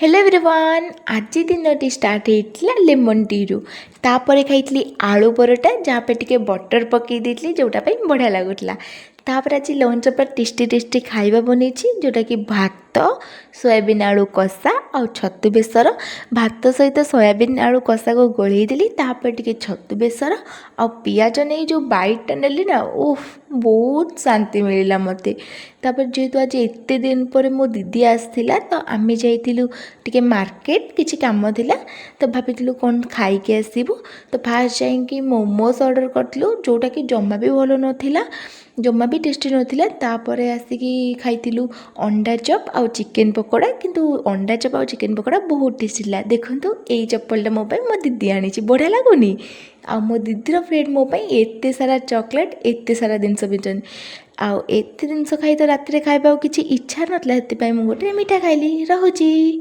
Hello everyone आज दिन start होता लेमन टी रु तापर खाई आलू परोटा जहाँ पे टिके बटर पकई देती जोटा बढ़िया लगुला। तापर आज लंच पर टेस्टी टेस्टी खाଇବା बनेछि जोटा कि भात सोयाबीन आलू कषा आ छतु बेसर। भात सहित सोयाबीन आलू कषा को गोलई देली तापर टिके छतु बेसर आ पियाज नहीं जो बाइटटा नेली ना उफ बहुत शांति मिलला मते। तापर जेहेतु आज एते दिन पर मो दीदी आसथिला तो आमे जाइथिलु टिके मार्केट किछि काम थिला तो भाबिथिलु कोन खाई के आसीबु। तो फास्ट जाइंकी मोमोज ऑर्डर करथिलु जोटा कि जम्मा भी भलो नथिला जम्मा भी टेस्टी नथिला। तापर आसिकी खाइथिलु अंडा चप आ चिकेन पकोड़ा किंतु अंडा चप आ चिकेन पकोड़ा बहुत टेस्टी ला। देखंतु एई चप्पलटा मो पई मो दीदी आनिछि बढ़िया लागुनी आ मो दीदीर फ्रेंड मो पई एते सारा चॉकलेट एते सारा जिनस बिचन आ एते जिनस खाई तो राति रे खाइबा किछि इच्छा नथला हेति पई मु गोटे मीठा खाइली। रहुची।